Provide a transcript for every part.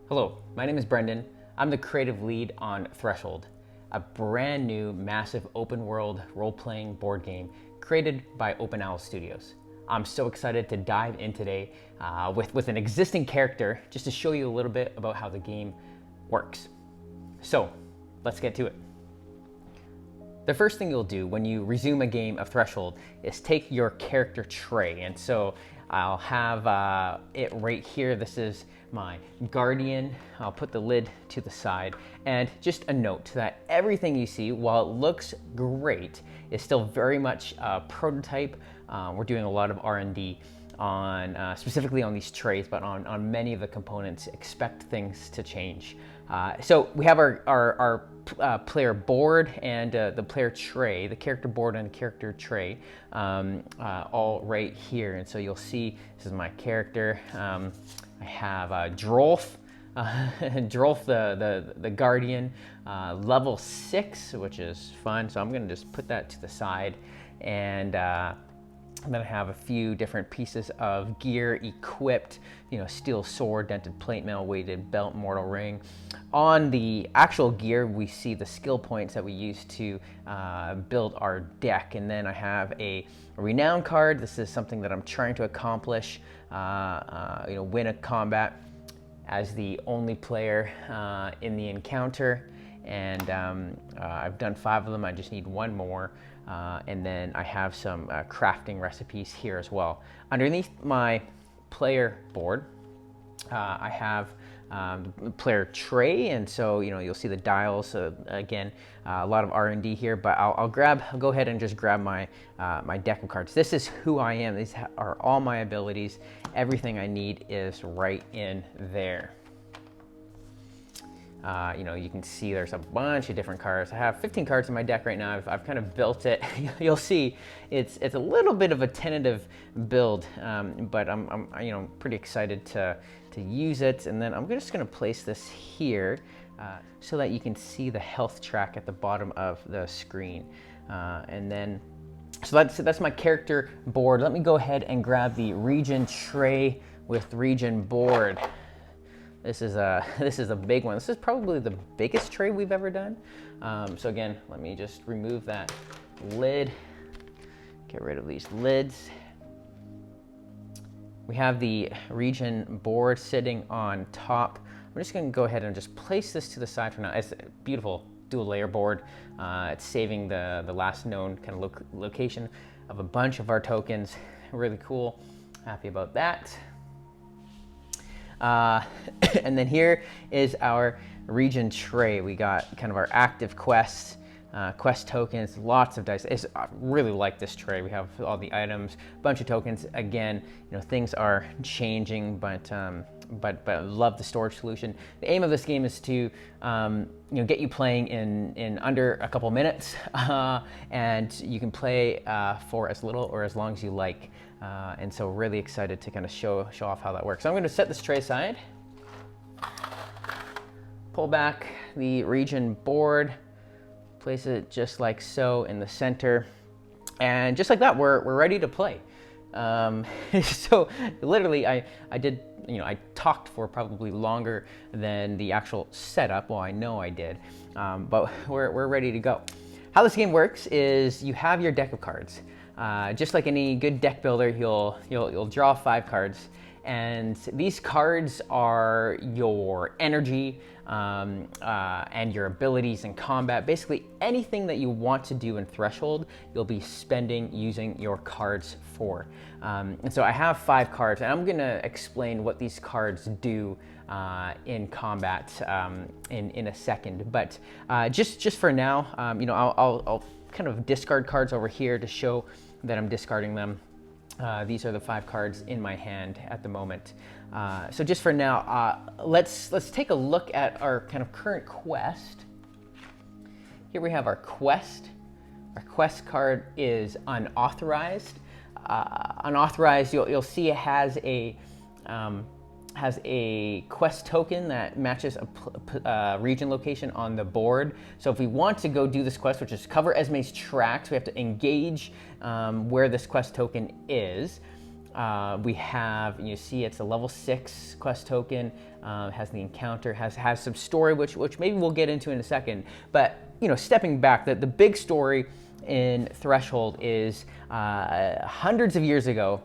Hello, my name is Brendan. I'm the creative lead on Threshold, a brand new, massive open world role-playing board game created by Open Owl Studios. I'm so excited to dive in today with an existing character just to show you a little bit about how the game works. So, let's get to it. The first thing you'll do when you resume a game of Threshold is take your character tray. And so I'll have it right here. This is my Guardian. I'll put the lid to the side. And just a note that everything you see, while it looks great, is still very much a prototype. We're doing a lot of R&D on specifically on these trays, but on many of the components. Expect things to change. So we have our player board and the player tray, the character board and the character tray, all right here. And so you'll see this is my character. I have Drolf, Drolf the Guardian, level 6, which is fun. So I'm gonna just put that to the side, and then I have a few different pieces of gear equipped, steel sword, dented plate mail, weighted belt, mortal ring. On the actual gear, we see the skill points that we use to build our deck. And then I have a renown card. This is something that I'm trying to accomplish, win a combat as the only player in the encounter. And I've done 5 of them. I just need 1 more. And then I have some crafting recipes here as well. Underneath my player board, I have the player tray, and so you'll see the dials. Again, a lot of R&D here, but I'll go ahead and just grab my my deck of cards. This is who I am. These are all my abilities. Everything I need is right in there. You can see there's a bunch of different cards. I have 15 cards in my deck right now. I've kind of built it. You'll see it's a little bit of a tentative build, but I'm pretty excited to use it. And then I'm just going to place this here so that you can see the health track at the bottom of the screen. And then so that's my character board. Let me go ahead and grab the region tray with region board. This is a big one. This is probably the biggest tray we've ever done. So again, let me just remove that lid. Get rid of these lids. We have the region board sitting on top. I'm just gonna go ahead and just place this to the side for now. It's a beautiful dual layer board. It's saving the last known kind of location of a bunch of our tokens. Really cool. Happy about that. And then here is our region tray. We got kind of our active quests, quest tokens, lots of dice. I really like this tray. We have all the items, a bunch of tokens. Again, things are changing, but I love the storage solution. The aim of this game is to get you playing in under a couple minutes, and you can play for as little or as long as you like. And so really excited to kind of show off how that works. So I'm going to set this tray aside, pull back the region board, place it just like so in the center, and just like that, we're ready to play. So literally I talked for probably longer than the actual setup. Well, I know I did, but we're ready to go. How this game works is you have your deck of cards. Just like any good deck builder, you'll draw 5 cards, and these cards are your energy and your abilities in combat. Basically, anything that you want to do in Threshold, you'll be using your cards for. And so I have 5 cards, and I'm gonna explain what these cards do in combat in a second. But just for now, I'll kind of discard cards over here to show that I'm discarding them. These are the 5 cards in my hand at the moment. So just for now, let's take a look at our kind of current quest. Here we have our quest. Our quest card is unauthorized. Unauthorized, you'll see it has a quest token that matches a region location on the board. So if we want to go do this quest, which is cover Esme's tracks, we have to engage where this quest token is. We have, you see it's a level 6 quest token, has the encounter, has some story, which maybe we'll get into in a second. But, stepping back, the big story in Threshold is hundreds of years ago,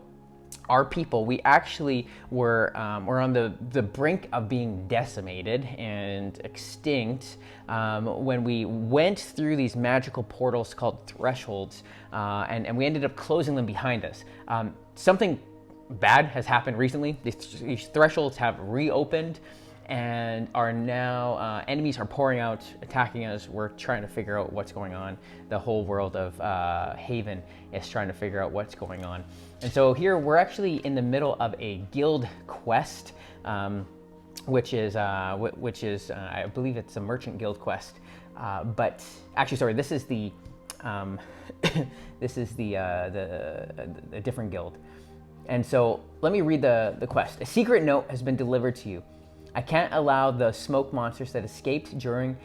our people, we actually were on the brink of being decimated and extinct when we went through these magical portals called thresholds, and we ended up closing them behind us. Something bad has happened recently. These thresholds have reopened and are now, enemies are pouring out, attacking us. We're trying to figure out what's going on. The whole world of Haven is trying to figure out what's going on. And so here we're actually in the middle of a guild quest, which is I believe it's a merchant guild quest. But actually, sorry, this is the a different guild. And so let me read the quest. A secret note has been delivered to you. I can't allow the smoke monsters that escaped during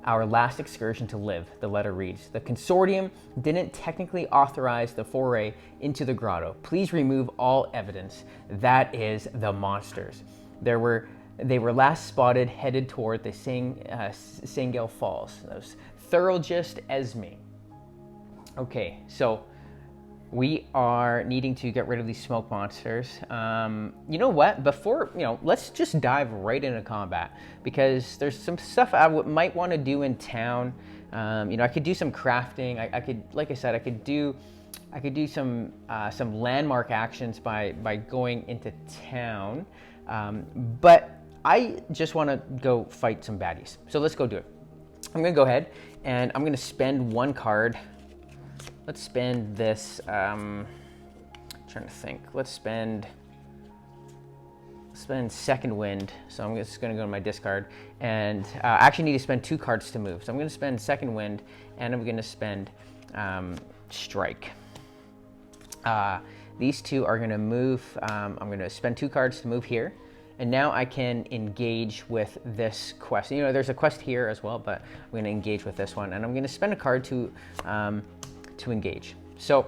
our last excursion to live, the letter reads. The consortium didn't technically authorize the foray into the grotto. Please remove all evidence. That is the monsters. They were last spotted headed toward the Sangale Falls. That was Thurlgist Esme. Okay, so we are needing to get rid of these smoke monsters. You know what? Before, let's just dive right into combat, because there's some stuff I might want to do in town. I could do some crafting. I could, like I said, I could do some landmark actions by going into town. But I just want to go fight some baddies. So let's go do it. I'm going to go ahead and I'm going to spend one card. Let's spend this, trying to think. Let's spend Second Wind. So I'm just gonna go to my discard. And I actually need to spend 2 cards to move. So I'm gonna spend Second Wind and I'm gonna spend Strike. These 2 are gonna move. I'm gonna spend 2 cards to move here. And now I can engage with this quest. There's a quest here as well, but I'm gonna engage with this one. And I'm gonna spend a card to engage. So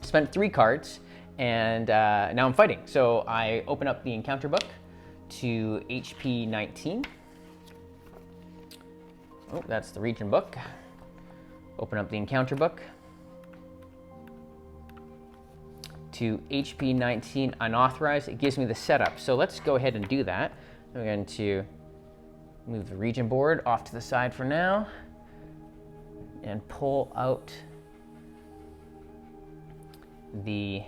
spent 3 cards and now I'm fighting. So I open up the encounter book to HP 19. Oh, that's the region book. Open up the encounter book to HP 19 unauthorized. It gives me the setup. So let's go ahead and do that. I'm going to move the region board off to the side for now and pull out the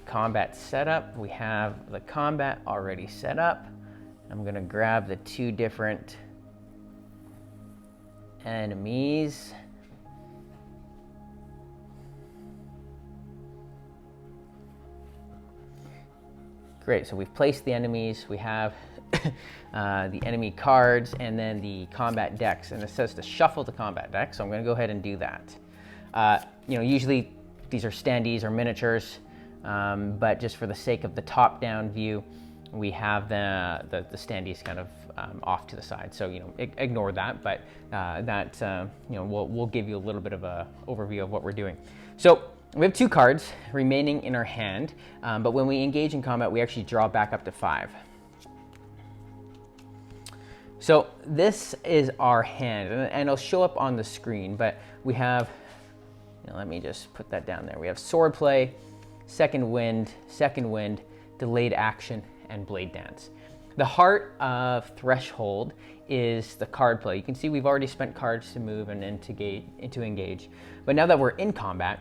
combat setup. We have the combat already set up. I'm gonna grab the 2 different enemies. Great, so we've placed the enemies. We have the enemy cards and then the combat decks, and it says to shuffle the combat deck, so I'm gonna go ahead and do that. Usually these are standees or miniatures, but just for the sake of the top-down view, we have the standees kind of off to the side. So ignore that, but we'll give you a little bit of a overview of what we're doing. So we have 2 cards remaining in our hand, but when we engage in combat, we actually draw back up to 5. So this is our hand, and it'll show up on the screen, but we have, let me just put that down there. We have Swordplay, Second Wind, Delayed Action, and Blade Dance. The heart of Threshold is the card play. You can see we've already spent cards to move and into engage. But now that we're in combat,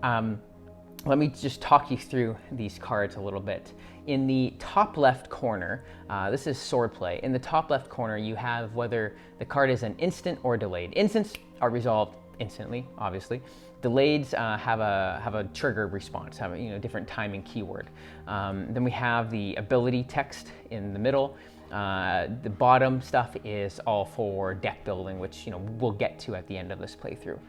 let me just talk you through these cards a little bit. In the top left corner, this is Swordplay. In the top left corner, you have whether the card is an instant or delayed. Instants are resolved instantly, obviously. Delayeds have a trigger response, have a different timing keyword. Then we have the ability text in the middle. The bottom stuff is all for deck building, which we'll get to at the end of this playthrough.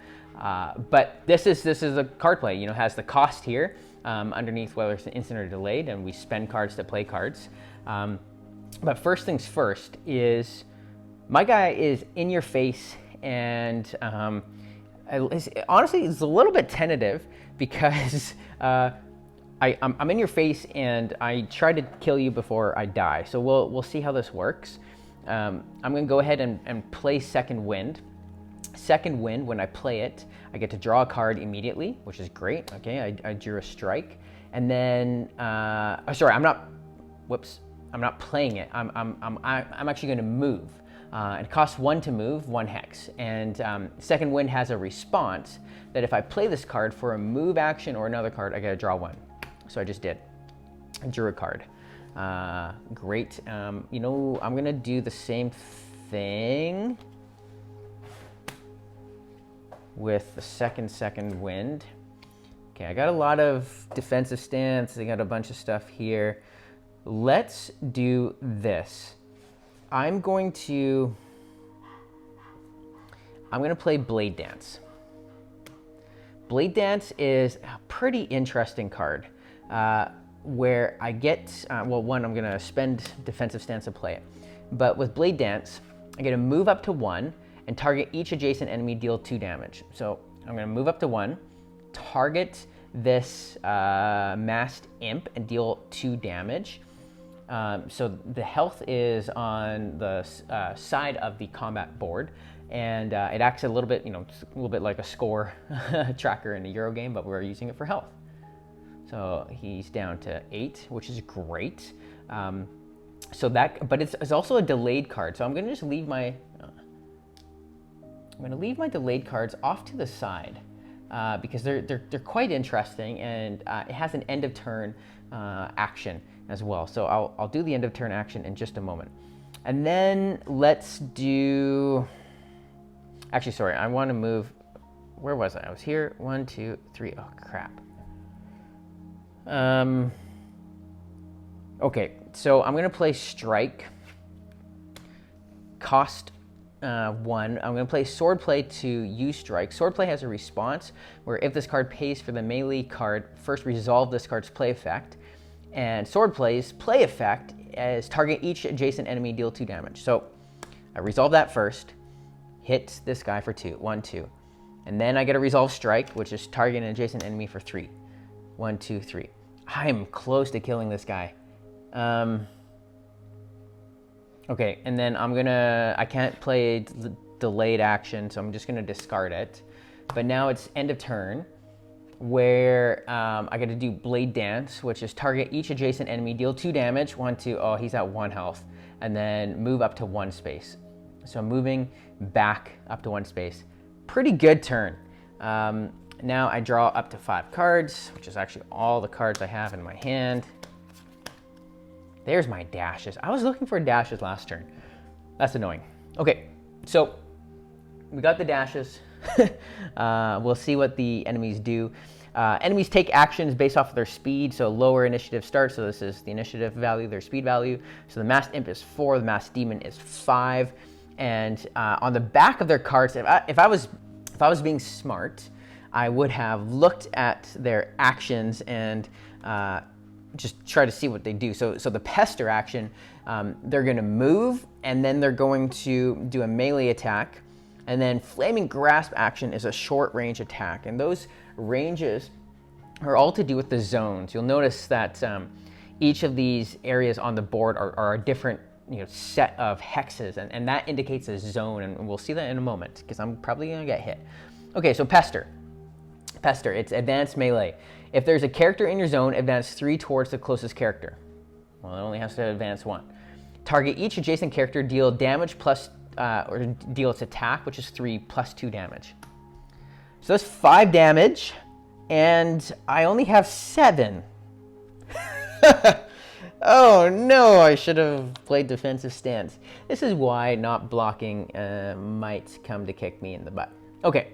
But this is a card play. Has the cost here underneath whether it's an instant or delayed, and we spend cards to play cards. But first things first is my guy is in your face, and honestly, it's a little bit tentative because I'm in your face and I try to kill you before I die. So we'll see how this works. I'm gonna go ahead and play Second Wind. Second Wind, when I play it, I get to draw a card immediately, which is great. Okay, I drew a strike. And then, sorry, I'm not playing it. I'm actually gonna move. It costs 1 to move, 1 hex. And Second Wind has a response that if I play this card for a move action or another card, I gotta draw 1. So I just did. I drew a card. Great. You know, I'm gonna do the same thing with the Second Wind. Okay, I got a lot of defensive stance. I got a bunch of stuff here. Let's do this. I'm gonna play Blade Dance. Blade Dance is a pretty interesting card where I get, well, one, I'm gonna spend defensive stance to play it. But with Blade Dance, I get to move up to 1 and target each adjacent enemy, deal 2 damage. So I'm gonna move up to 1, target this masked imp and deal 2 damage. So the health is on the side of the combat board, and it acts a little bit, you know, a little bit like a score tracker in a Euro game, but we're using it for health. So he's down to 8, which is great. So that, but it's also a delayed card. So I'm gonna just leave my, delayed cards off to the side because they're quite interesting, and it has an end of turn action as well. So I'll do the end of turn action in just a moment. And then let's do, actually, sorry, I want to move, where was I was here, 1, 2, 3, oh crap. Okay, so I'm gonna play Strike, cost 1. I'm gonna play Swordplay to use Strike. Swordplay has a response where if this card pays for the melee card, first resolve this card's play effect. And Swordplay's play effect is target each adjacent enemy, deal 2 damage. So I resolve that first, hit this guy for 2, 1, 2. And then I get a resolve Strike, which is target an adjacent enemy for 3. 1, 2, 3. I'm close to killing this guy. Okay, and then I can't play delayed action, so I'm just gonna discard it. But now it's end of turn, where I got to do Blade Dance, which is target each adjacent enemy, deal 2 damage, 1, 2, oh, he's at 1 health, and then move up to 1 space. So I'm moving back up to 1 space. Pretty good turn. Now I draw up to 5 cards, which is actually all the cards I have in my hand. There's my dashes. I was looking for dashes last turn. That's annoying. Okay, so we got the dashes. We'll see what the enemies do. Enemies take actions based off of their speed, so lower initiative start. So this is the initiative value, their speed value. So the masked imp is 4, the masked demon is 5. And on the back of their cards, if I was being smart, I would have looked at their actions and just try to see what they do. So the Pester action, they're going to move, and then they're going to do a melee attack. And then Flaming Grasp action is a short range attack. And those ranges are all to do with the zones. You'll notice that each of these areas on the board are a different set of hexes, and that indicates a zone. And we'll see that in a moment because I'm probably going to get hit. Okay, so Pester. Pester, it's advanced melee. If there's a character in your zone, advance 3 towards the closest character. Well, it only has to advance 1. Target each adjacent character, deal damage plus, or deal its attack, which is 3 plus 2 damage. So that's 5 damage, and I only have 7. Oh no, I should have played defensive stance. This is why not blocking might come to kick me in the butt. Okay.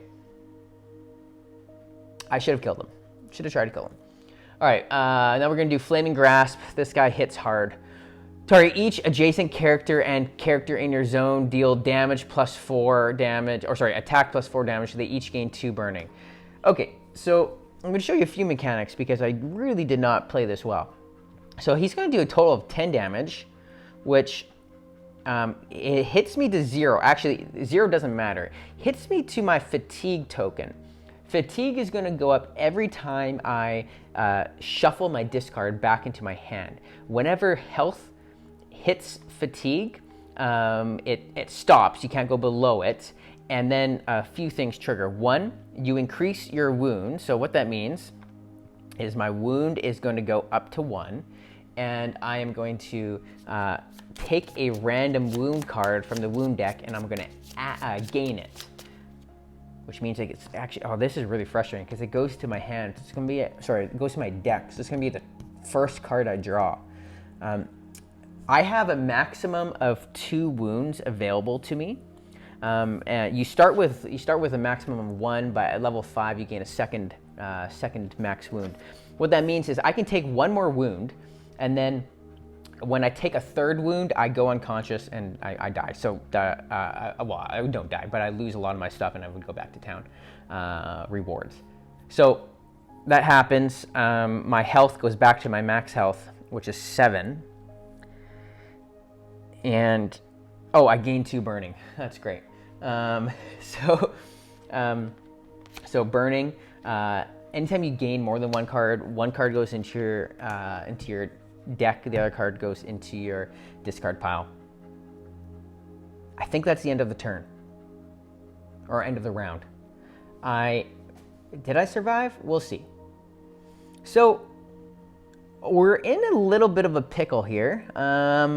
I should have killed him. Should have tried to kill him. All right, now we're gonna do Flaming Grasp. This guy hits hard. Target each adjacent character and character in your zone, deal damage plus 4 damage, or sorry, attack plus 4 damage, so they each gain 2 burning. Okay, so I'm gonna show you a few mechanics because I really did not play this well. So he's gonna do a total of 10 damage, which it hits me to 0. Actually, 0 doesn't matter. Hits me to my fatigue token. Fatigue is going to go up every time I shuffle my discard back into my hand. Whenever health hits fatigue, it stops. You can't go below it. And then a few things trigger. One, you increase your wound. So what that means is my wound is going to go up to 1. And I am going to take a random wound card from the wound deck, and I'm going to gain it. Which means like it's actually, oh, this is really frustrating because it goes to my hand. It's going to be, it goes to my deck. So it's going to be the first card I draw. I have a maximum of 2 wounds available to me. And you start with a maximum of 1, but at level 5 you gain a second max wound. What that means is I can take 1 more wound, and then when I take a 3rd wound, I go unconscious and I die. So, well, I don't die, but I lose a lot of my stuff and I would go back to town rewards. So that happens. My health goes back to my max health, which is 7. And, oh, I gain 2 burning. That's great. So burning, anytime you gain more than 1 card goes into your deck, the other card goes into your discard pile. I think that's the end of the turn, or end of the round. Did I survive? We'll see. So we're in a little bit of a pickle here. I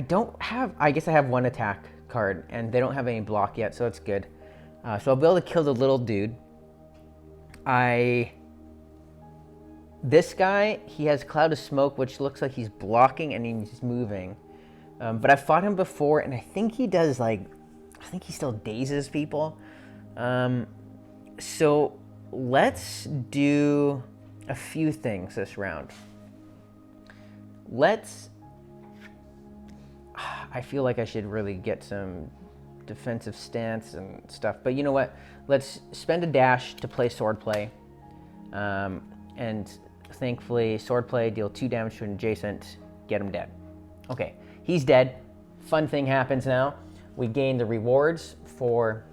guess I have 1 attack card, and they don't have any block yet, so it's good. So I'll be able to kill the little dude. This guy, he has Cloud of Smoke, which looks like he's blocking and he's moving. But I've fought him before, and I think he does I think he still dazes people. So let's do a few things this round. I feel like I should really get some defensive stance and stuff, but you know what? Let's spend a dash to play Swordplay. And thankfully, Swordplay, deal 2 damage to an adjacent, get him dead. Okay, he's dead. Fun thing happens now. We gain the rewards for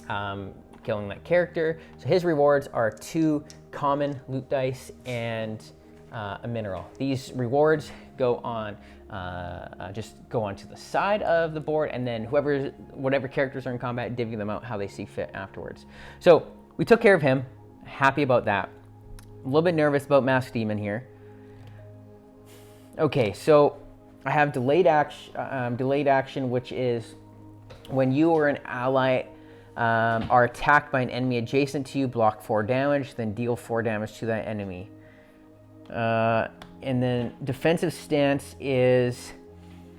killing that character. So his rewards are 2 common loot dice and a mineral. These rewards go on, just go onto the side of the board, and then whatever characters are in combat, divvy them out how they see fit afterwards. So we took care of him. Happy about that. A little bit nervous about Masked Demon here. Okay, so I have delayed action, which is when you or an ally are attacked by an enemy adjacent to you, block 4 damage, then deal 4 damage to that enemy. And then defensive stance is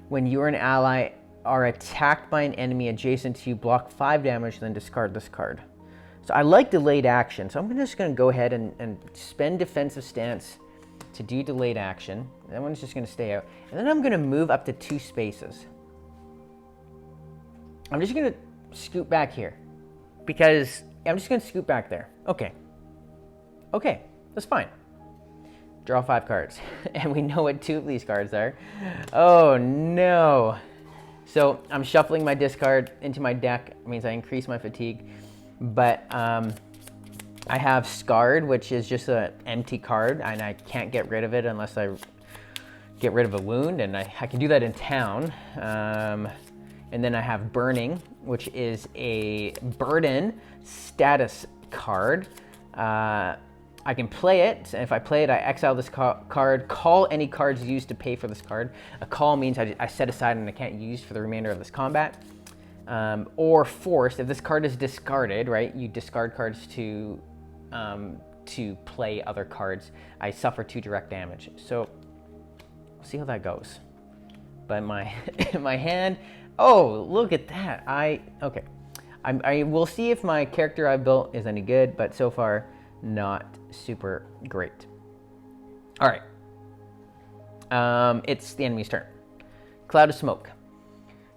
when you or an ally are attacked by an enemy adjacent to you, block 5 damage, then discard this card. So I like delayed action, so I'm just going to go ahead and spend defensive stance to do delayed action. That one's just going to stay out. And then I'm going to move up to 2 spaces. I'm just going to scoot back here because I'm just going to scoot back there. Okay, that's fine. Draw 5 cards. And we know what 2 of these cards are. Oh no. So I'm shuffling my discard into my deck. It means I increase my fatigue. But I have Scarred, which is just an empty card, and I can't get rid of it unless I get rid of a wound, and I can do that in town. And then I have Burning, which is a burden status card. I can play it, and if I play it, I exile this card, call any cards used to pay for this card. A call means I set aside and I can't use for the remainder of this combat. Or force, if this card is discarded, right? You discard cards to play other cards. I suffer 2 direct damage. So we'll see how that goes. But my my hand, oh, look at that. Okay. I will see if my character I built is any good, but so far not super great. All right. It's the enemy's turn. Cloud of Smoke.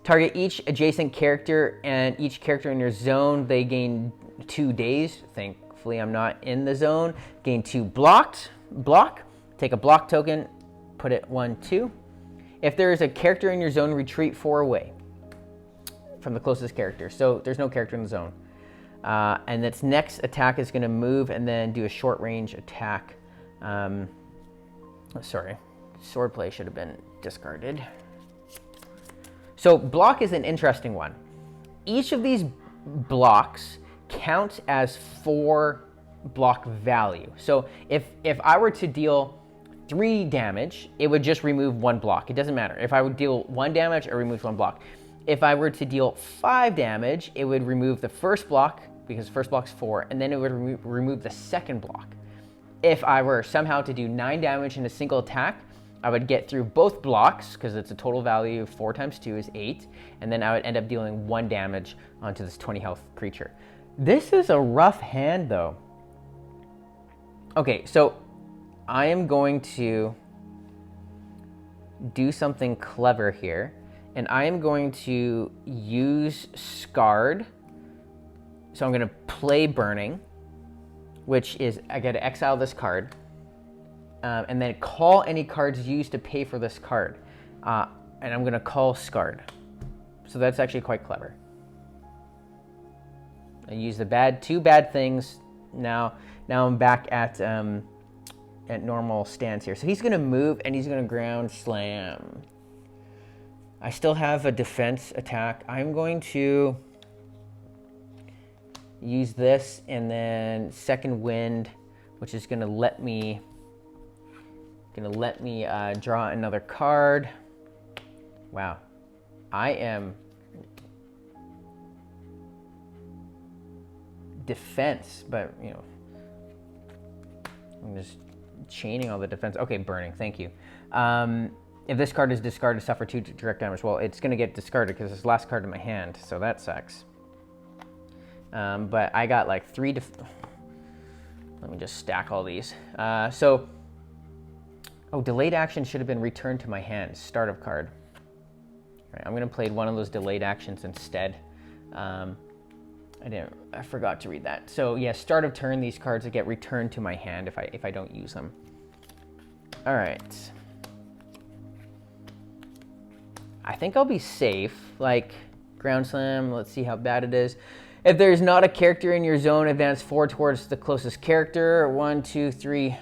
Target each adjacent character, and each character in your zone, they gain 2 days. Thankfully, I'm not in the zone. Gain 2 block. Take a block token, put it 1, 2. If there is a character in your zone, retreat 4 away. from the closest character. So there's no character in the zone. And its next attack is going to move and then do a short range attack. Sorry, swordplay should have been discarded. So block is an interesting one. Each of these blocks counts as 4 block value. So if I were to deal 3 damage, it would just remove 1 block. It doesn't matter. If I would deal 1 damage, it removes 1 block. If I were to deal 5 damage, it would remove the first block, because first block's 4, and then it would remove the second block. If I were somehow to do 9 damage in a single attack, I would get through both blocks, because it's a total value of 4 times 2 is 8, and then I would end up dealing 1 damage onto this 20 health creature. This is a rough hand, though. Okay, so I am going to do something clever here, and I am going to use Scarred. So I'm going to play Burning, which is I get to exile this card, and then call any cards used to pay for this card. And I'm going to call Scarred. So that's actually quite clever. I use the 2 bad things. Now I'm back at normal stance here. So he's going to move and he's going to ground slam. I still have a defense attack. I'm going to use this and then Second Wind, which is going to let me draw another card. Wow, I am defense, but you know, I'm just chaining all the defense. Okay, Burning, thank you. If this card is discarded, suffer 2 direct damage. Well, it's going to get discarded because it's the last card in my hand, so that sucks. But I got like 3 let me just stack all these. Delayed action should have been returned to my hand. Start of card. All right, I'm going to play one of those delayed actions instead. I forgot to read that. So yeah, start of turn, these cards will get returned to my hand if I don't use them. All right. I think I'll be safe. Like ground slam, let's see how bad it is. If there's not a character in your zone, advance 4 towards the closest character. 1, 2, 3.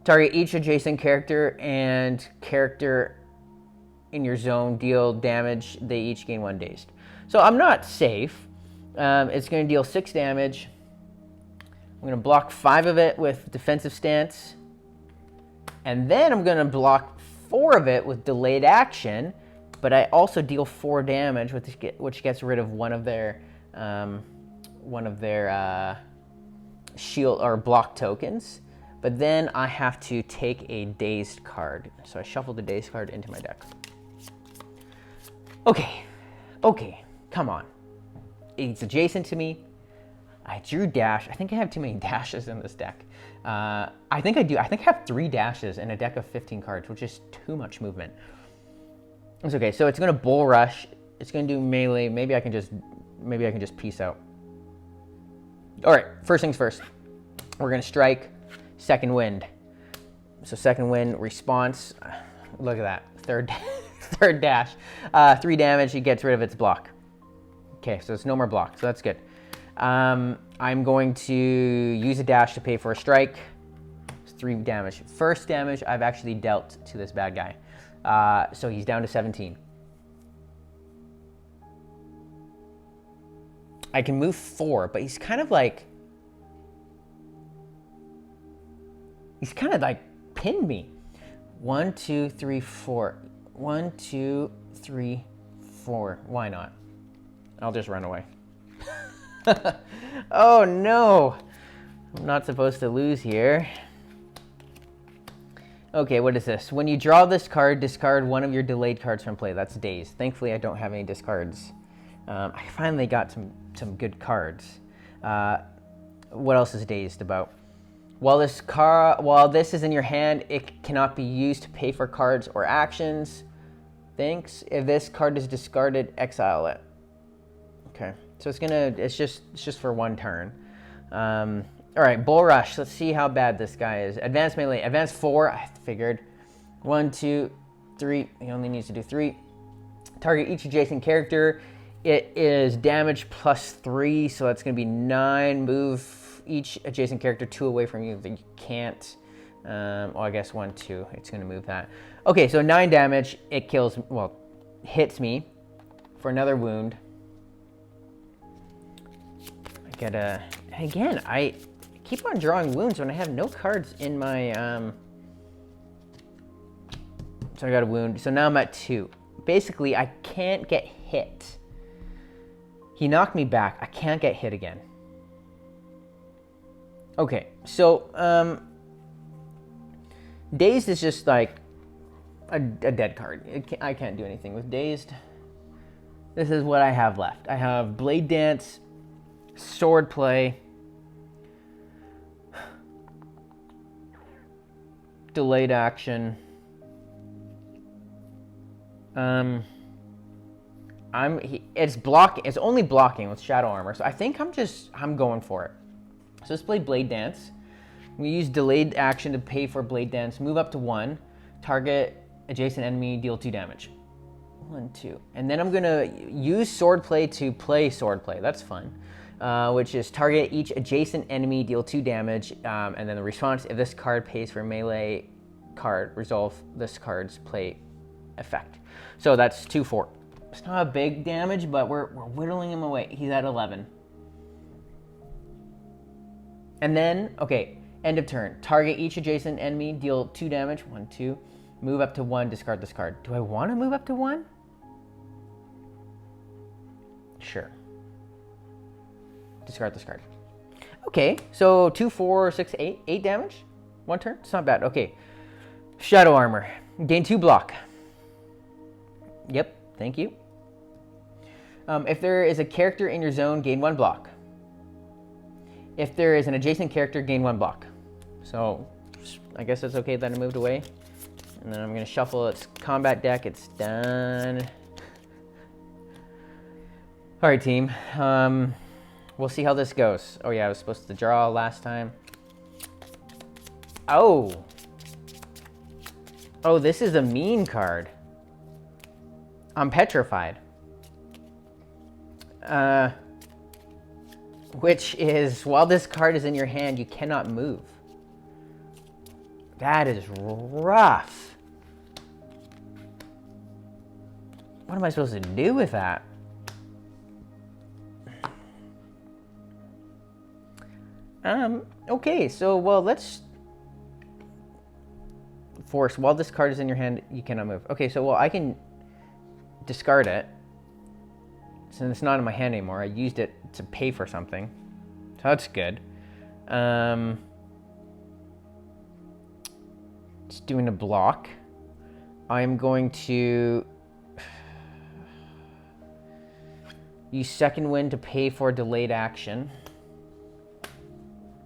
Target each adjacent character and character in your zone, deal damage. They each gain 1 dazed. So I'm not safe. It's going to deal 6 damage. I'm going to block 5 of it with defensive stance. And then I'm going to block 4 of it with delayed action. But I also deal 4 damage, which gets rid of one of their shield or block tokens. But then I have to take a dazed card. So I shuffle the dazed card into my deck. Okay, come on. It's adjacent to me. I drew dash. I think I have too many dashes in this deck. I think I do. I think I have 3 dashes in a deck of 15 cards, which is too much movement. It's okay. So it's going to bull rush. It's going to do melee. Maybe I can just peace out. All right. First things first. We're going to strike Second Wind. So Second Wind response. Look at that. Third dash. 3 damage. He gets rid of its block. Okay. So it's no more block. So that's good. I'm going to use a dash to pay for a strike. It's 3 damage. First damage I've actually dealt to this bad guy. So he's down to 17. I can move 4, but he's kind of like pinned me. 1, 2, 3, 4. 1, 2, 3, 4. Why not? I'll just run away. Oh no, I'm not supposed to lose here. Okay, what is this? When you draw this card, discard one of your delayed cards from play. That's dazed. Thankfully, I don't have any discards. I finally got some good cards. What else is dazed about? While this is in your hand, it cannot be used to pay for cards or actions. Thanks. If this card is discarded, exile it. Okay. So it's just for 1 turn. All right, Bull Rush. Let's see how bad this guy is. Advanced melee. Advanced 4. I figured. 1, 2, 3. He only needs to do 3. Target each adjacent character It is damage +3, so that's going to be 9. Move each adjacent character 2 away from you that you can't. Well, I guess 1, 2. It's going to move that. Okay, so 9 damage. It kills, well, hits me for another wound. I get a, again, I keep on drawing wounds when I have no cards in my, so I got a wound. So now I'm at 2. Basically, I can't get hit. He knocked me back. I can't get hit again. Okay, so, Dazed is just like a dead card. I can't do anything with Dazed. This is what I have left. I have Blade Dance, Sword Play, Delayed Action. It's blocking. It's only blocking with Shadow Armor, so I think I'm going for it. So let's play Blade Dance. We use Delayed Action to pay for Blade Dance. Move up to 1. Target adjacent enemy, deal 2 damage. 1, 2. And then I'm gonna use Sword Play to play Sword Play. That's fun. Which is target each adjacent enemy, deal 2 damage. And then the response, if this card pays for melee card, resolve this card's play effect. So that's 2, 4. It's not a big damage, but we're whittling him away. He's at 11. And then, okay, end of turn. Target each adjacent enemy, deal 2 damage. 1, 2. Move up to 1, discard this card. Do I want to move up to 1? Sure. Discard this card. Okay, so 2, 4, 6, 8. 8 damage? 1 turn? It's not bad. Okay. Shadow Armor. Gain 2 block. Yep, thank you. If there is a character in your zone, gain 1 block. If there is an adjacent character, gain 1 block. So I guess it's okay that I moved away. And then I'm going to shuffle its combat deck. It's done. All right, team. We'll see how this goes. Oh, yeah, I was supposed to draw last time. Oh. Oh, this is a mean card. I'm petrified. Which is, while this card is in your hand, you cannot move. That is rough. What am I supposed to do with that? Okay, so, well, let's force. While this card is in your hand, you cannot move. Okay, so, well, I can discard it. Since it's not in my hand anymore, I used it to pay for something. So that's good. Just doing a block. I'm going to use Second Wind to pay for Delayed Action,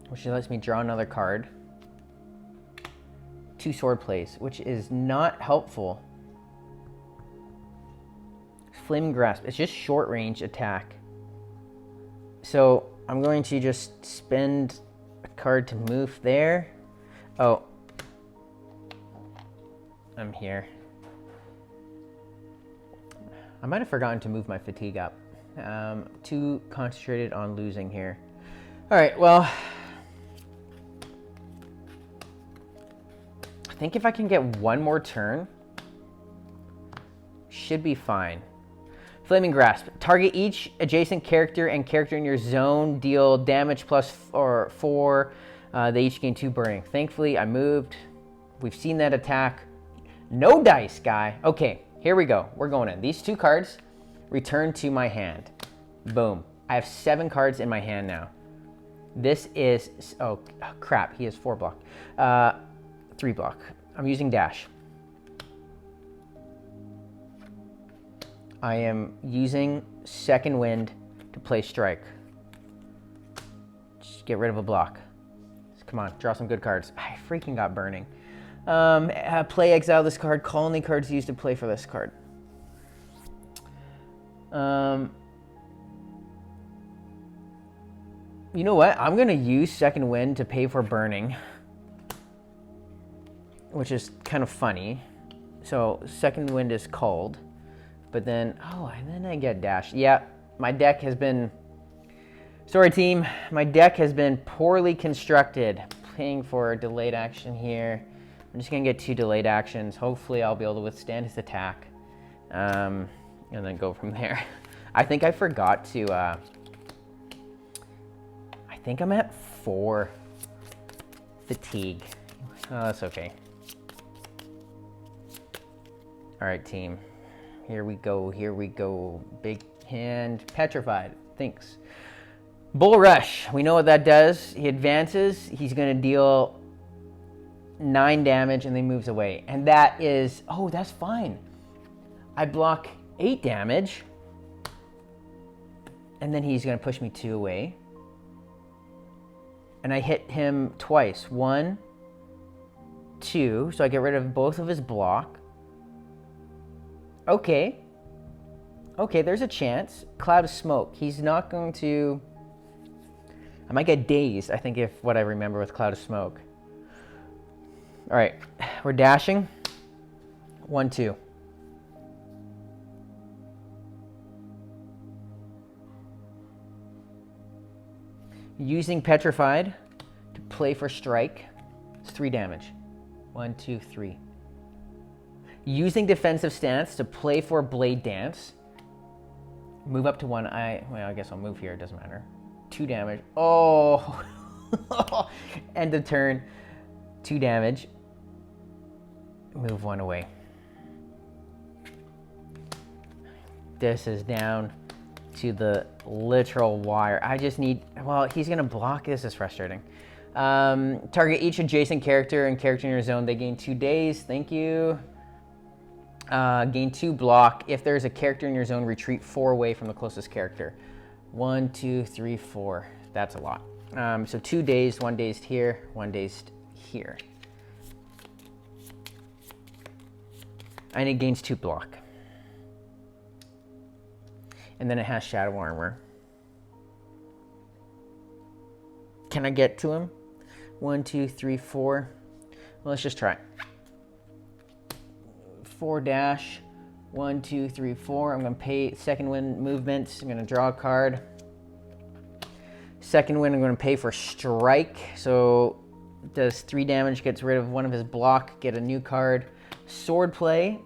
which lets me draw another card. 2 Sword Plays, which is not helpful. Flaming Grasp, it's just short range attack. So I'm going to just spend a card to move there. Oh, I'm here. I might have forgotten to move my fatigue up. Too concentrated on losing here. All right, well, I think if I can get 1 more turn, should be fine. Flaming Grasp. Target each adjacent character and character in your zone. Deal damage +4. They each gain 2 burning. Thankfully, I moved. We've seen that attack. No dice, guy. Okay, here we go. We're going in. These 2 cards return to my hand. Boom. I have 7 cards in my hand now. This is... Oh, crap. He has 4 block. 3 block. I'm using dash. I am using Second Wind to play Strike. Just get rid of a block. Come on, draw some good cards. I freaking got Burning. Play Exile this card. Colony cards used to play for this card. You know what? I'm going to use Second Wind to pay for Burning, which is kind of funny. So Second Wind is called. But then, and then I get dashed. Yeah, my deck has been, sorry team, my deck has been poorly constructed. Playing for a delayed action here. I'm just gonna get 2 delayed actions. Hopefully I'll be able to withstand his attack. And then go from there. I think I forgot to, I think I'm at 4 fatigue. Oh, that's okay. All right, team. Here we go. Big hand, petrified, thanks. Bull Rush, we know what that does. He advances, he's gonna deal 9 damage and then moves away. And that is, that's fine. I block 8 damage, and then he's gonna push me 2 away. And I hit him twice, 1, 2, so I get rid of both of his block. Okay, there's a chance. Cloud of Smoke, he's not going to, I might get dazed, I think, if what I remember with Cloud of Smoke. All right, we're dashing, 1, 2. Using Petrified to play for strike, it's 3 damage. 1, 2, 3. Using Defensive Stance to play for Blade Dance. Move up to 1. I guess I'll move here, it doesn't matter. 2 damage. Oh! End of turn. 2 damage. Move 1 away. This is down to the literal wire. I just need, he's gonna block. This is frustrating. Target each adjacent character and character in your zone. They gain 2 days. Thank you. Gain 2 block. If there's a character in your zone, retreat 4 away from the closest character. 1, 2, 3, 4. That's a lot. So 2 days, 1 dazed here, 1 dazed here. And it gains 2 block. And then it has Shadow Armor. Can I get to him? 1, 2, 3, 4. Well, let's just try. 4 dash. 1, 2, 3, 4. I'm going to pay second wind movement. I'm going to draw a card. Second wind, I'm going to pay for strike. So does 3 damage, gets rid of one of his block, get a new card. Sword play.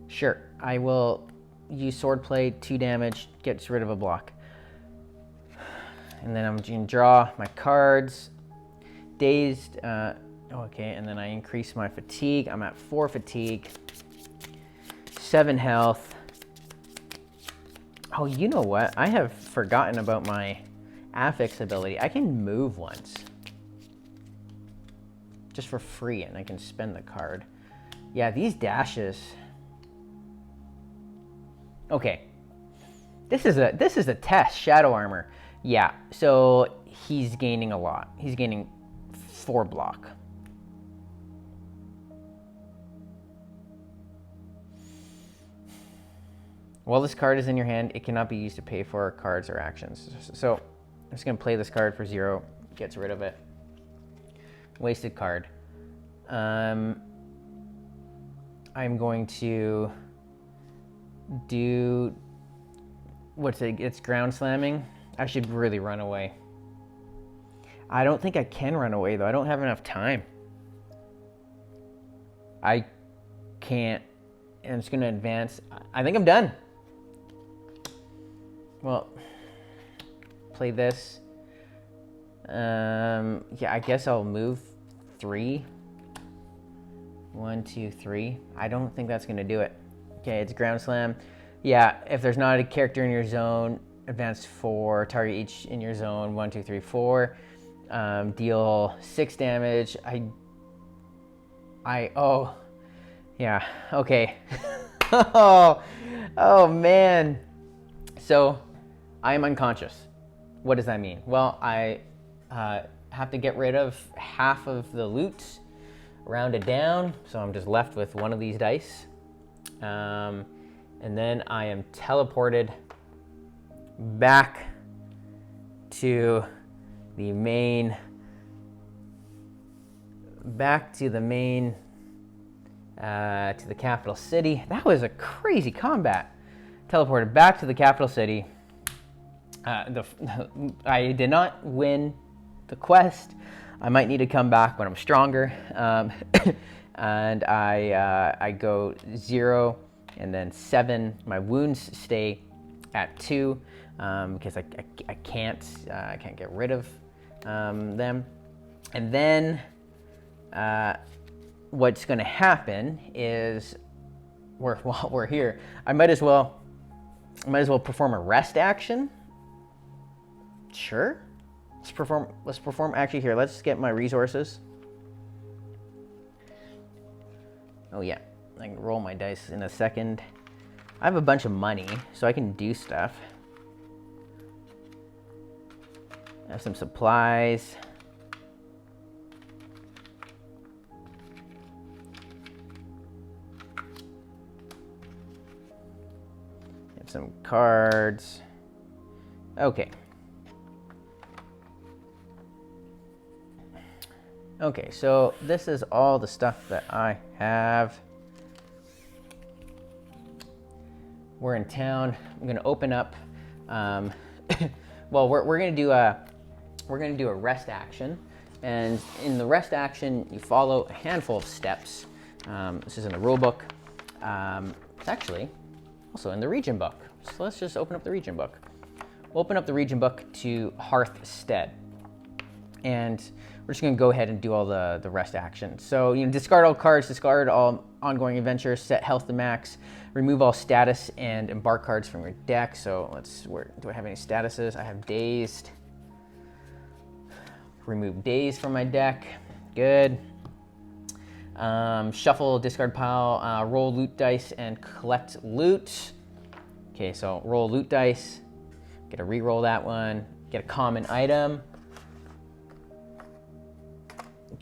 Sure, I will use sword play, 2 damage, gets rid of a block. And then I'm going to draw my cards. Dazed, okay, and then I increase my fatigue. I'm at 4 fatigue, 7 health. Oh, you know what? I have forgotten about my affix ability. I can move once. Just for free, and I can spend the card. Yeah, these dashes. Okay. This is a test, Shadow Armor. Yeah, so he's gaining a lot. He's gaining 4 block. While this card is in your hand, it cannot be used to pay for cards or actions. So I'm just gonna play this card for 0, gets rid of it. Wasted card. I'm going to do, what's it, it's ground slamming. I should really run away. I don't think I can run away though. I don't have enough time. I can't. I'm just gonna advance. I think I'm done. Well, play this. Yeah, I guess I'll move 3. 1, 2, 3. I don't think that's gonna do it. Okay, it's ground slam. Yeah, if there's not a character in your zone, advance 4, target each in your zone, 1, 2, 3, 4. Deal 6 damage. Oh, yeah, okay. oh man. So I am unconscious. What does that mean? Well, I have to get rid of half of the loot, round it down, so I'm just left with 1 of these dice. And then I am teleported back to the main back to the main, to the capital city. That was a crazy combat. Teleported back to the capital city. I did not win the quest. I might need to come back when I'm stronger. And I go 0 and then 7. My wounds stay at 2 because I can't get rid of them. And then what's going to happen is while we're here, I might as well perform a rest action. Sure. Let's perform actually here. Let's get my resources. Oh yeah, I can roll my dice in a second. I have a bunch of money, so I can do stuff. I have some supplies. I have some cards. Okay. Okay, so this is all the stuff that I have. We're in town. I'm gonna open up. Well, we're gonna do a rest action, and in the rest action, you follow a handful of steps. This is in the rule book. It's actually also in the region book. So let's just open up the region book. We'll open up the region book to Hearthstead, and we're just gonna go ahead and do all the rest actions. So, discard all cards, discard all ongoing adventures, set health to max, remove all status and embark cards from your deck. So do I have any statuses? I have dazed. Remove dazed from my deck, good. Shuffle, discard pile, roll loot dice and collect loot. Okay, so roll loot dice, get to re-roll that one, get a common item.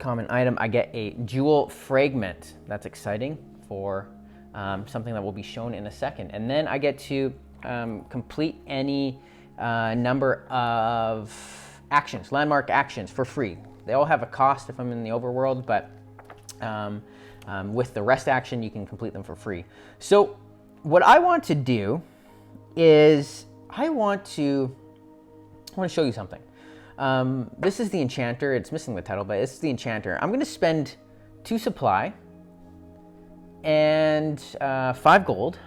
I get a jewel fragment. That's exciting for something that will be shown in a second. And then I get to complete any number of actions, landmark actions for free. They all have a cost if I'm in the overworld, but with the rest action, you can complete them for free. So what I want to do is I want to show you something. This is the Enchanter. It's missing the title, but it's the Enchanter. I'm going to spend 2 supply and 5 gold,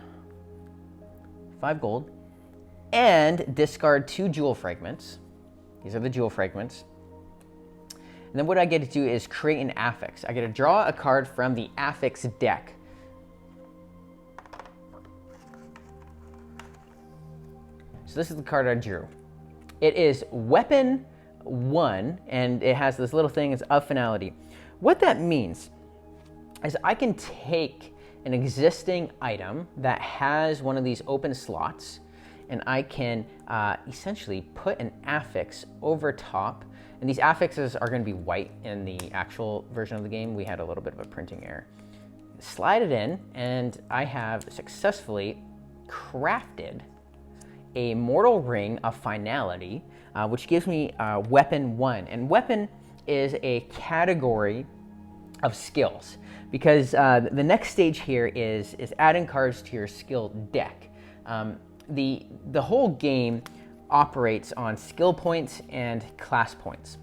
and discard 2 jewel fragments. These are the jewel fragments. And then what I get to do is create an affix. I get to draw a card from the affix deck. So this is the card I drew. It is weapon 1, and it has this little thing, it's of finality. What that means is I can take an existing item that has one of these open slots, and I can essentially put an affix over top. And these affixes are going to be white in the actual version of the game. We had a little bit of a printing error. Slide it in, and I have successfully crafted a mortal ring of finality, which gives me weapon 1. And weapon is a category of skills, because the next stage here is adding cards to your skill deck. The whole game operates on skill points and class points.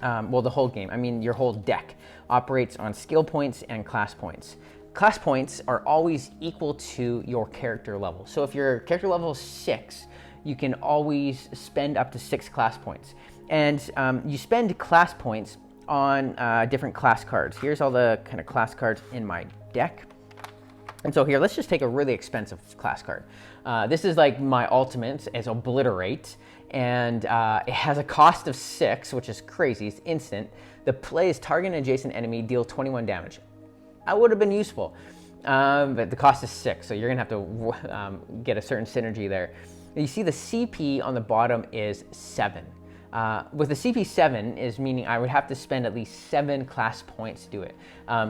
Well, the whole game, I mean your whole deck operates on skill points and class points. Class points are always equal to your character level. So if your character level is 6, you can always spend up to 6 class points. And you spend class points on different class cards. Here's all the kind of class cards in my deck. And so here, let's just take a really expensive class card. This is like my ultimate, as Obliterate. And it has a cost of 6, which is crazy, it's instant. The play is target an adjacent enemy, deal 21 damage. That would have been useful, but the cost is 6, so you're gonna have to get a certain synergy there. You see the CP on the bottom is 7. With the CP 7 is meaning I would have to spend at least 7 class points to do it.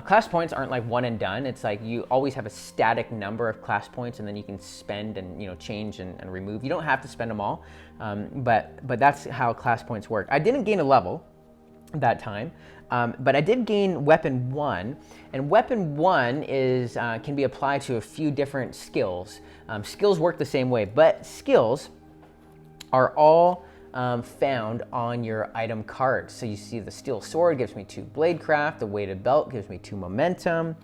Class points aren't like one and done. It's like you always have a static number of class points, and then you can spend and change and remove. You don't have to spend them all, but that's how class points work. I didn't gain a level. that time. But I did gain weapon 1, and weapon 1 is can be applied to a few different skills. Skills work the same way, but skills are all found on your item cards. So you see the steel sword gives me 2 bladecraft, the weighted belt gives me 2 momentum,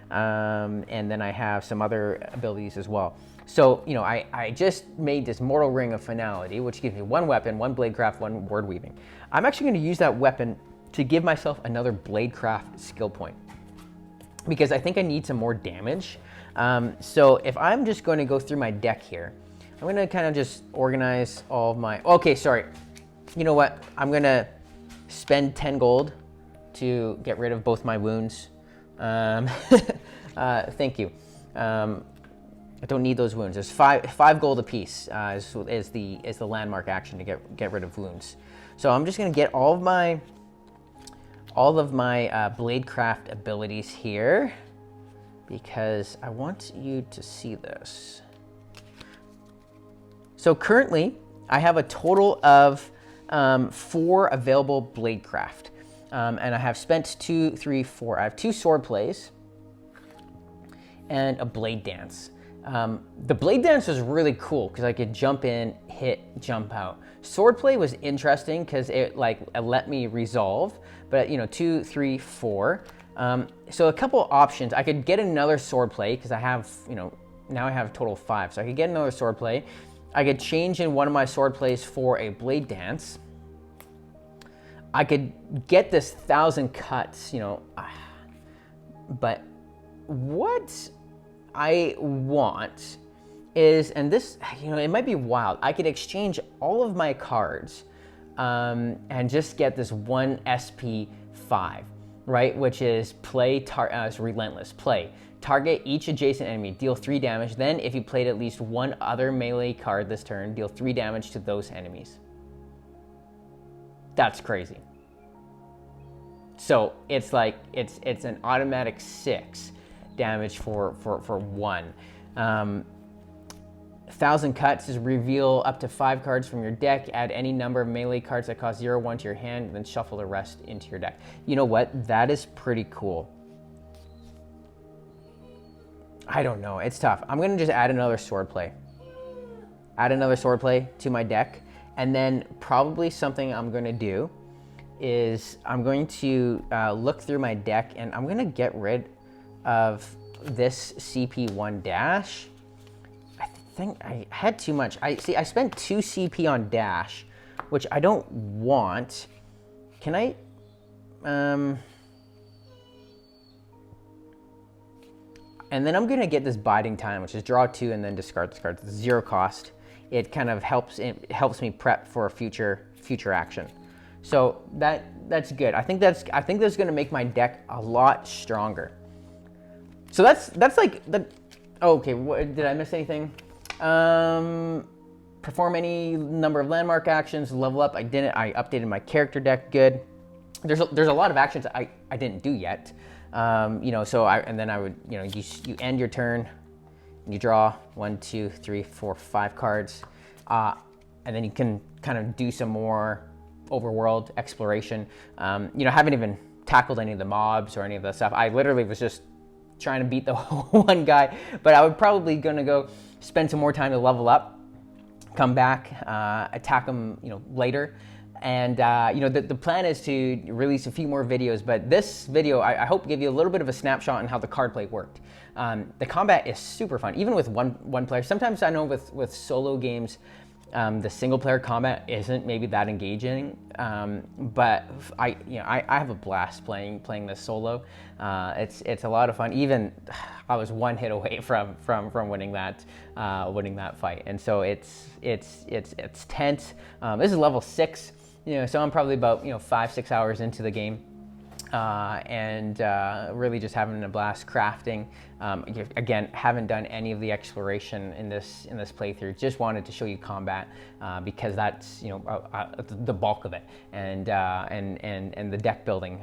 and then I have some other abilities as well. So, you know, I just made this Mortal Ring of Finality, which gives me 1 weapon, 1 bladecraft, 1 word weaving. I'm actually going to use that weapon to give myself another bladecraft skill point, because I think I need some more damage. So if I'm just going to go through my deck here, I'm going to kind of just organize all of my... Okay, sorry. You know what? I'm going to spend 10 gold to get rid of both my wounds. Thank you. I don't need those wounds. There's five gold apiece is the landmark action to get rid of wounds. So I'm just going to get all of my bladecraft abilities here, because I want you to see this. So currently, I have a total of 4 available bladecraft, and I have spent 2, 3, 4. I have 2 sword plays and a blade dance. The blade dance was really cool because I could jump in, hit, jump out. Swordplay was interesting because it let me resolve, but 2, 3, 4. So a couple options. I could get another swordplay because I have, now I have a total of 5. So I could get another swordplay. I could change in one of my swordplays for a blade dance. I could get this 1,000 cuts, but what I want is, and this, it might be wild, I could exchange all of my cards and just get this 1 SP5, right? Which is it's relentless. Play. Target each adjacent enemy, deal 3 damage. Then, if you played at least 1 other melee card this turn, deal 3 damage to those enemies. That's crazy. So it's like it's an automatic 6 damage for 1. 1,000 cuts is reveal up to 5 cards from your deck. Add any number of melee cards that cost 0 or 1 to your hand, then shuffle the rest into your deck. You know what? That is pretty cool. I don't know. It's tough. I'm going to just add another swordplay. Add another swordplay to my deck. And then probably something I'm going to do is I'm going to look through my deck, and I'm going to get rid of this CP1 dash. I think I had too much. I spent 2 CP on dash, which I don't want. Can I... And then I'm going to get this biding time, which is draw 2 and then discard this card. It's 0 cost. It kind of helps me prep for a future action. So that's good. I think that's going to make my deck a lot stronger. So that's like the... Oh, okay, did I miss anything? Perform any number of landmark actions, level up. I didn't. I updated my character deck. Good. There's a lot of actions I didn't do yet. So then I would, you end your turn, and you draw 1, 2, 3, 4, 5 cards, and then you can kind of do some more overworld exploration. Haven't even tackled any of the mobs or any of the stuff. I literally was just trying to beat the one guy, but I would probably gonna go spend some more time to level up, come back, attack him, later. And the plan is to release a few more videos, but this video I hope give you a little bit of a snapshot on how the card play worked. The combat is super fun, even with one player. Sometimes I know with solo games, the single player combat isn't maybe that engaging, but I have a blast playing this solo. It's a lot of fun. Even I was 1 hit away from winning that fight, and so it's tense. This is level 6. So I'm probably about 5-6 hours into the game, and really just having a blast crafting. Again, haven't done any of the exploration in this playthrough. Just wanted to show you combat because that's the bulk of it, and the deck building.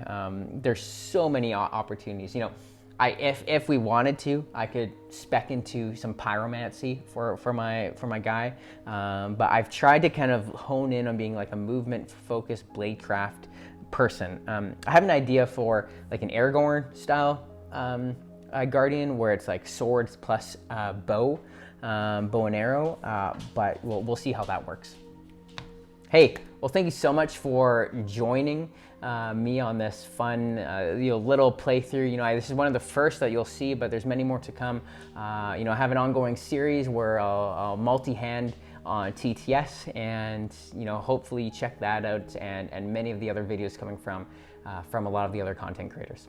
There's so many opportunities. If we wanted to, I could spec into some pyromancy for my guy, but I've tried to kind of hone in on being like a movement-focused bladecraft person. I have an idea for like an Aragorn style Guardian, where it's like swords plus bow and arrow, but we'll see how that works. Hey, well, thank you so much for joining me on this fun little playthrough. This is one of the first that you'll see, but there's many more to come. I have an ongoing series where I'll multi-hand on TTS, and hopefully check that out, and many of the other videos coming from a lot of the other content creators.